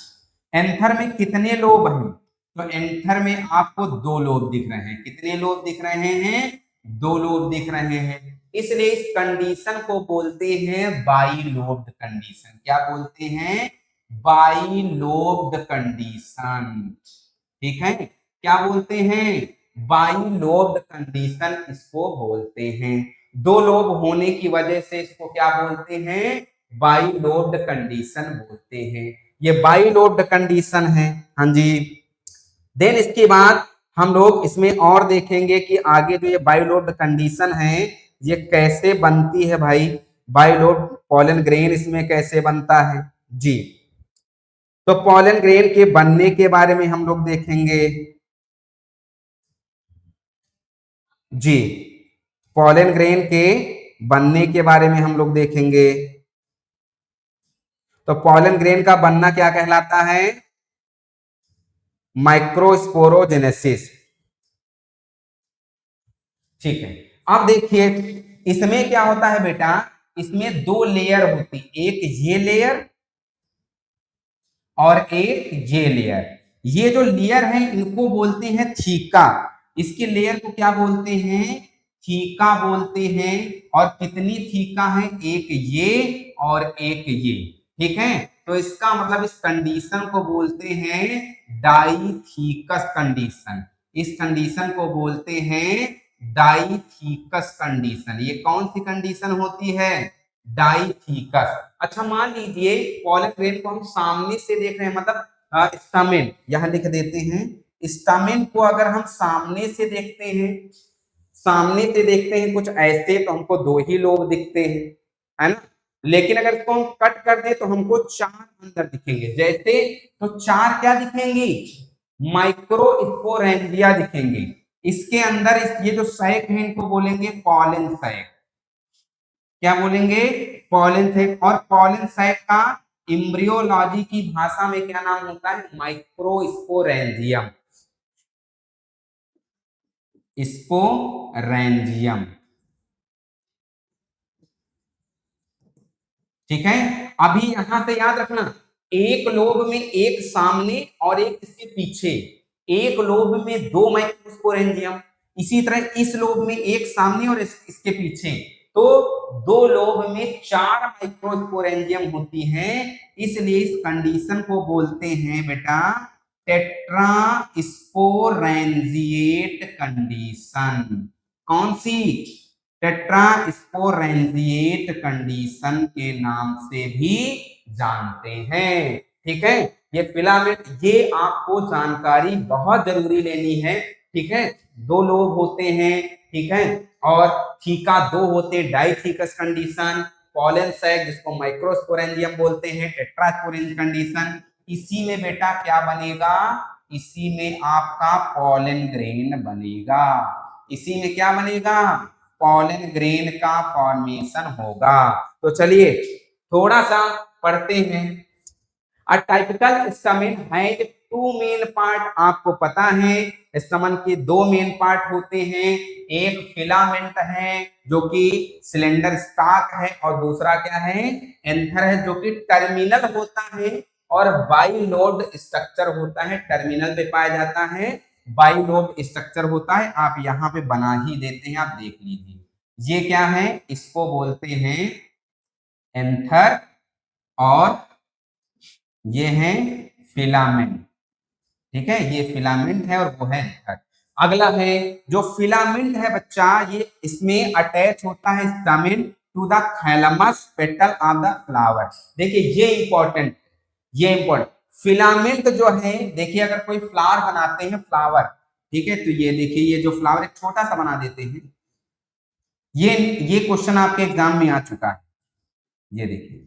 S1: एंथर में कितने लोब हैं? तो एंथर में आपको दो लोब दिख रहे हैं। कितने लोब दिख रहे हैं? दो लोब दिख रहे हैं। इसलिए इस कंडीशन को बोलते हैं बाइलोब्ड कंडीशन। क्या बोलते हैं? Bilobed condition. ठीक है, क्या बोलते हैं? बाइलोब्ड कंडीशन इसको बोलते हैं। दो लोब होने की वजह से इसको क्या बोलते हैं? बाइलोब्ड कंडीशन बोलते हैं। ये बाइलोब्ड कंडीशन है। हाँ जी। देन इसके बाद हम लोग इसमें और देखेंगे कि आगे जो ये बाइलोब्ड कंडीशन है ये कैसे बनती है भाई। बाइलोब्ड पॉलन ग्रेन इसमें कैसे बनता है जी। तो पॉलन ग्रेन के बनने के बारे में हम लोग देखेंगे जी, पॉलन ग्रेन के बनने के बारे में हम लोग देखेंगे। तो पॉलन ग्रेन का बनना क्या कहलाता है? माइक्रोस्पोरोजेनेसिस। ठीक है, अब देखिए इसमें क्या होता है बेटा, इसमें दो लेयर होती, एक ये लेयर और एक ये लेयर। ये जो लेयर है इनको बोलते हैं थीका, इसके लेयर को क्या बोलते हैं? थीका बोलते हैं। और कितनी थीका है? एक ये और एक ये। ठीक है, तो इसका मतलब इस कंडीशन को बोलते हैं डाईथीकस कंडीशन। इस कंडीशन को बोलते हैं डाईथीकस कंडीशन। ये कौन सी कंडीशन होती है? डाईथीकस। अच्छा मान लीजिए पॉलन ग्रेन को हम सामने से देख रहे हैं, मतलब स्टामेन यहां लिख देते हैं। स्टामेन को अगर हम सामने से देखते हैं, सामने से देखते हैं कुछ ऐसे, तो हमको दो ही लोब दिखते हैं, है ना। लेकिन अगर इसको हम कट कर दे तो हमको चार अंदर दिखेंगे। जैसे तो चार क्या दिखेंगी? माइक्रोस्पोरेंजिया दिखेंगे। इसके अंदर ये जो सैक है इनको बोलेंगे पॉलन सैक। क्या बोलेंगे? Pollen sac. और पॉलन सैक का एम्ब्रियोलॉजी की भाषा में क्या नाम होता है? माइक्रोस्पोरेंजियम। स्पोरेंजियम। ठीक है, अभी यहां से याद रखना, एक लोब में एक सामने और एक इसके पीछे, एक लोब में दो माइक्रोस्पोरेंजियम। इसी तरह इस लोब में एक सामने और इसके पीछे, तो दो लोब में चार माइक्रोस्पोरेंजियम होती हैं। इसलिए इस कंडीशन को बोलते हैं बेटा टेट्रा स्पोरेंजिएट कंडीशन। कौन सी? टेट्रा स्पोरेंजिएट कंडीशन के नाम से भी जानते हैं। ठीक है, ये फिलामेंट, ये आपको जानकारी बहुत जरूरी लेनी है। ठीक है, दो लोब होते हैं, ठीक है, और थीका दो होते, डाईथीकस कंडीशन, पॉलन सैक जिसको माइक्रोस्पोरेंजियम बोलते हैं, टेट्रास्पोरेंजियम कंडीशन। इसी में बेटा क्या बनेगा? इसी में आपका पॉलन ग्रेन बनेगा। इसी में क्या बनेगा? पॉलन ग्रेन का फॉर्मेशन होगा। तो चलिए थोड़ा सा पढ़ते हैं। A typical stamen has two main part. आपको पता है स्टमन के दो मेन पार्ट होते हैं, एक फिलामेंट है जो कि सिलेंडर स्टाक है, और दूसरा क्या है? एंथर है जो कि टर्मिनल होता है और बाइलोब स्ट्रक्चर होता है, टर्मिनल पे पाया जाता है, बाइलोब स्ट्रक्चर होता है। आप यहाँ पे बना ही देते हैं, आप देख लीजिए। ये क्या है? इसको बोलते हैं एंथर और ये है फिलामेंट। ठीक है, ये फिलामेंट है और वो है एंथर। अगला है जो फिलामेंट है बच्चा, ये इसमें अटैच होता है stamen to the thalamus petal of the flower. देखिए ये इंपॉर्टेंट, ये इंपॉर्टेंट फिलामेंट जो है, देखिए अगर कोई फ्लावर बनाते हैं, फ्लावर, ठीक है, तो ये देखिए ये जो फ्लावर एक छोटा सा बना देते हैं, ये क्वेश्चन आपके एग्जाम में आ चुका है। ये देखिए,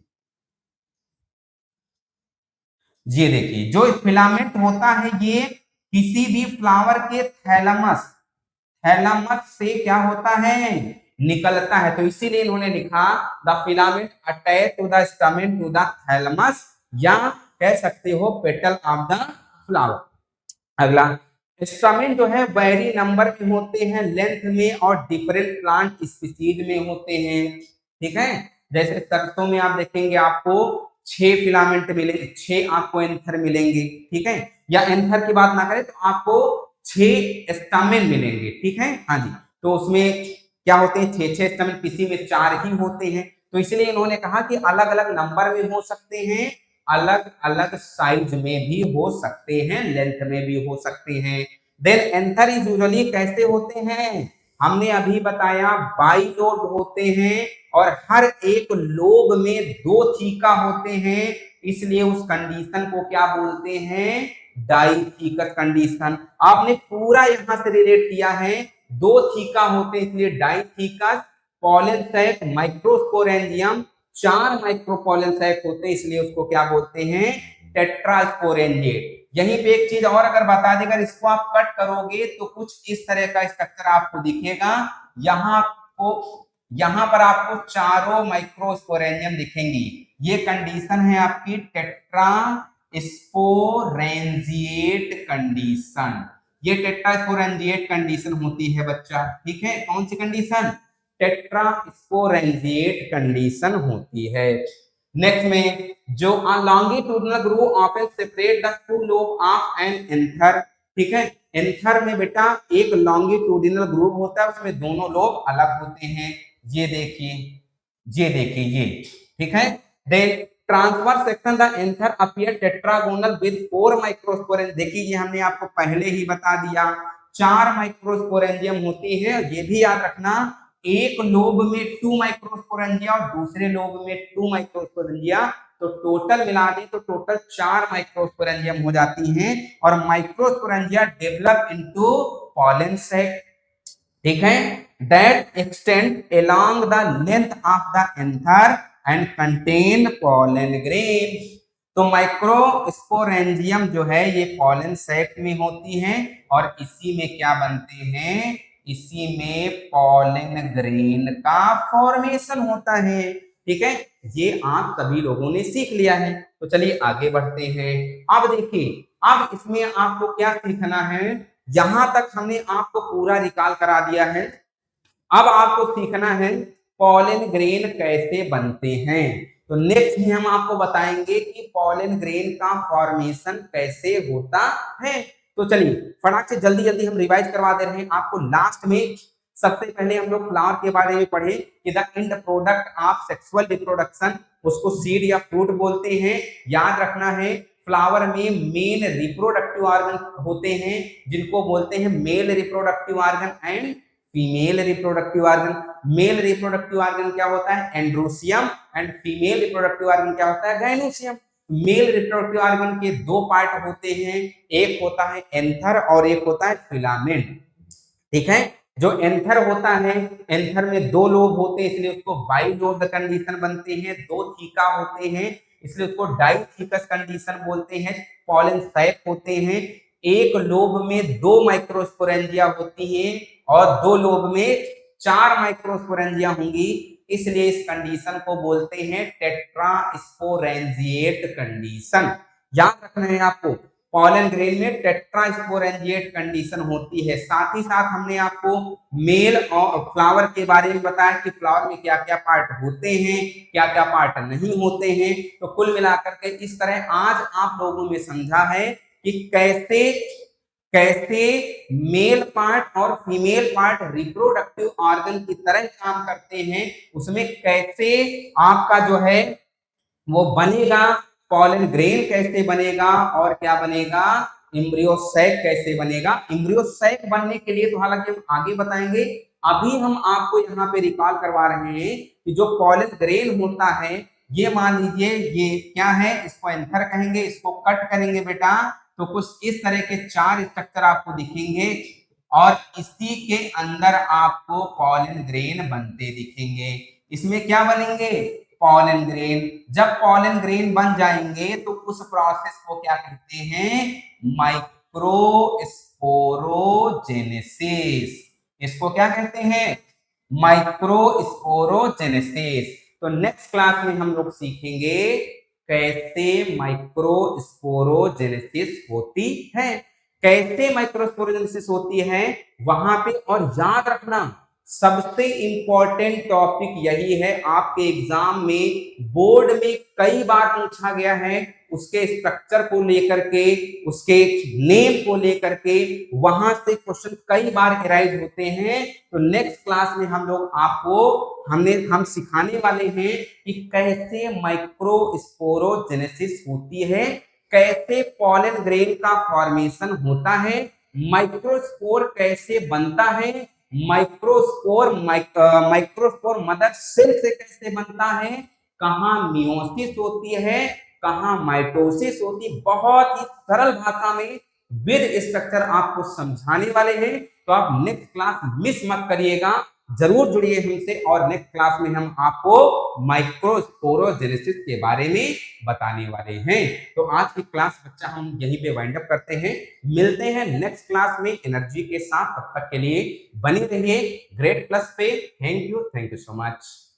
S1: ये देखिए जो फिलामेंट होता है ये किसी भी फ्लावर के थैलेमस, थैलेमस से क्या होता है? निकलता है। तो इसीलिए इन्होंने लिखा the filament attach to the stamen to the thalamus, या कह सकते हो पेटल ऑफ द फ्लावर। अगला, स्टमेन जो है वेरी नंबर में होते हैं, लेंथ में, और डिफरेंट प्लांट स्पीसीज में होते हैं। ठीक है, जैसे सरसों में आप देखेंगे आपको 6 फिलामेंट मिलेंगे, 6 आपको एंथर मिलेंगे। ठीक है, या एंथर की बात ना करें तो आपको 6 स्टमेन मिलेंगे। ठीक है, हाँ जी, तो उसमें क्या होते हैं? 6 स्टमेन, किसी में 4 ही होते हैं। तो इसलिए इन्होंने कहा कि अलग अलग नंबर में हो सकते हैं, अलग अलग साइज में भी हो सकते हैं, लेंथ में भी हो सकते हैं। देन एंथर इज यूजुअली कैसे होते हैं? हमने अभी बताया बाइलोब होते हैं, और हर एक लोब में दो थीका होते हैं, इसलिए उस कंडीशन को क्या बोलते हैं? डाईथीकस कंडीशन। आपने पूरा यहां से रिलेट किया है, दो थीका होते हैं इसलिए डाईथीकस। पॉलन सैक माइक्रोस्पोरेंजियम, 4 माइक्रोपोलन सैक होते हैं इसलिए उसको क्या बोलते हैं? टेट्रास्पोरेंजिएट। यहीं पे एक चीज और अगर बता दें, अगर इसको आप कट करोगे तो कुछ इस तरह का स्ट्रक्चर आपको दिखेगा। यहाँ पर आपको चारों माइक्रोस्पोरेंजियम दिखेंगी। ये कंडीशन है आपकी टेट्रा स्पोरेंजिएट कंडीशन। ये टेट्रा स्पोरेंजिएट कंडीशन होती है बच्चा, ठीक है। कौन सी कंडीशन? टेट्रा स्पोरेंजिएट कंडीशन होती है। नेक्स्ट में जो longitudinal groove often separate the two lobe of an anther, ठीक है। एंथर में बेटा एक लॉन्गिट्यूडिनल ग्रूव होता है, उसमें दोनों लोब अलग होते हैं। ये देखिए, ये देखिए, ये ठीक है। Then transverse section the anther appear tetragonal with 4 microsporangium. देखिए ये हमने आपको पहले ही बता दिया, 4 माइक्रोस्पोरेंजियम होती है। ये भी याद रखना, एक लोब में 2 माइक्रोस्पोरेंजिया और दूसरे लोब में 2 माइक्रोस्पोरेंजिया, तो टोटल मिला दें तो टोटल 4 माइक्रोस्पोरेंजियम हो जाती हैं। और microsporangia develop into pollen sac, ठीक है, that extend along the length of the anther and contain pollen grain. तो माइक्रोस्पोरेंजियम जो है ये पॉलन सैक में होती हैं और इसी में क्या बनते हैं? इसी में पॉलन ग्रेन का फॉर्मेशन होता है, ठीक है। ये आप सभी लोगों ने सीख लिया है। तो चलिए आगे बढ़ते हैं। अब देखिए, अब इसमें आपको क्या सीखना है? यहां तक हमने आपको पूरा रिकॉल करा दिया है। अब आपको सीखना है पॉलन ग्रेन कैसे बनते हैं। तो नेक्स्ट में हम आपको बताएंगे कि पॉलन ग्रेन का फॉर्मेशन कैसे होता है। तो चलिए फटाक से जल्दी जल्दी हम रिवाइज करवा दे रहे हैं आपको। लास्ट में सबसे पहले हम लोग फ्लावर के बारे में पढ़े कि the end product of sexual reproduction, उसको सीड या फ्रूट बोलते हैं। याद रखना है फ्लावर में मेन रिप्रोडक्टिव ऑर्गन होते हैं जिनको बोलते हैं male reproductive organ and female reproductive organ. Male reproductive organ क्या होता है? Androecium, and female reproductive organ क्या होता है? गाइनोसियम। मेल रिप्रोडक्टिव ऑर्गन के 2 पार्ट होते हैं, एक होता है एंथर और एक होता है फिलामेंट, ठीक है। जो एंथर होता है, एंथर में 2 लोब होते हैं इसलिए उसको बाइलोब्ड कंडीशन बनते हैं। 2 थीका होते हैं इसलिए उसको डाइथीकस कंडीशन बोलते हैं। पॉलन सैक होते हैं, एक लोब में 2 माइक्रोस्पोरेंजिया होती हैं और 2 लोब में 4 माइक्रोस्पोरेंजिया होंगी, इसलिए इस कंडीशन को बोलते हैं टेट्रास्पोरेंजिएट कंडीशन। याद रखना है आपको, पॉलन ग्रेन में टेट्रास्पोरेंजिएट कंडीशन होती है। साथ ही साथ हमने आपको मेल और फ्लावर के बारे में बताया कि फ्लावर में क्या क्या पार्ट होते हैं, क्या क्या पार्ट नहीं होते हैं। तो कुल मिलाकर के इस तरह आज आप लोगों में समझा है कि कैसे कैसे मेल पार्ट और फीमेल पार्ट रिप्रोडक्टिव ऑर्गन की तरह काम करते हैं, उसमें कैसे आपका जो है वो बनेगा, पॉलन ग्रेन कैसे बनेगा और क्या बनेगा, एम्ब्रियो सैक कैसे बनेगा। एम्ब्रियो सैक बनने के लिए तो हालांकि हम आगे बताएंगे, अभी हम आपको यहाँ पे रिकॉल करवा रहे हैं कि जो पॉलन ग्रेन होता है, ये मान लीजिए ये क्या है, इसको एंथर कहेंगे, इसको कट करेंगे बेटा तो कुछ इस तरह के 4 स्ट्रक्चर आपको दिखेंगे और इसी के अंदर आपको पॉलन ग्रेन बनते दिखेंगे। इसमें क्या बनेंगे? Pollen grain. जब पॉलन ग्रेन बन जाएंगे तो उस प्रोसेस को क्या कहते हैं? माइक्रोस्पोरोजेनेसिस। इसको क्या कहते हैं? माइक्रोस्पोरोजेनेसिस। तो नेक्स्ट क्लास में हम लोग सीखेंगे कैसे माइक्रोस्पोरोजेनेसिस होती है, कैसे माइक्रोस्पोरोजेनेसिस होती है वहां पे। और याद रखना सबसे इंपॉर्टेंट टॉपिक यही है, आपके एग्जाम में बोर्ड में कई बार पूछा गया है, उसके स्ट्रक्चर को लेकर के, उसके नेम को लेकर के वहां से क्वेश्चन कई बार एराइज होते हैं। तो नेक्स्ट क्लास में हम लोग आपको हम सिखाने वाले हैं कि कैसे माइक्रोस्पोरोजेनेसिस होती है, कैसे पॉलन ग्रेन का फॉर्मेशन होता है, माइक्रोस्पोर कैसे बनता है, माइक्रोस्पोर मदर सेल से कैसे बनता है, कहाँ मियोसिस होती है, कहाँ माइटोसिस होती है। बहुत ही सरल भाषा में विद स्ट्रक्चर आपको समझाने वाले हैं। तो आप नेक्स्ट क्लास मिस मत करिएगा, जरूर जुड़िए हमसे और नेक्स्ट क्लास में हम आपको माइक्रोस्पोरोजेनेसिस के बारे में बताने वाले हैं। तो आज की क्लास बच्चा हम यहीं पे वाइंड अप करते हैं, मिलते हैं नेक्स्ट क्लास में एनर्जी के साथ। तब तक के लिए बने रहिए ग्रेड प्लस पे। Thank you so much.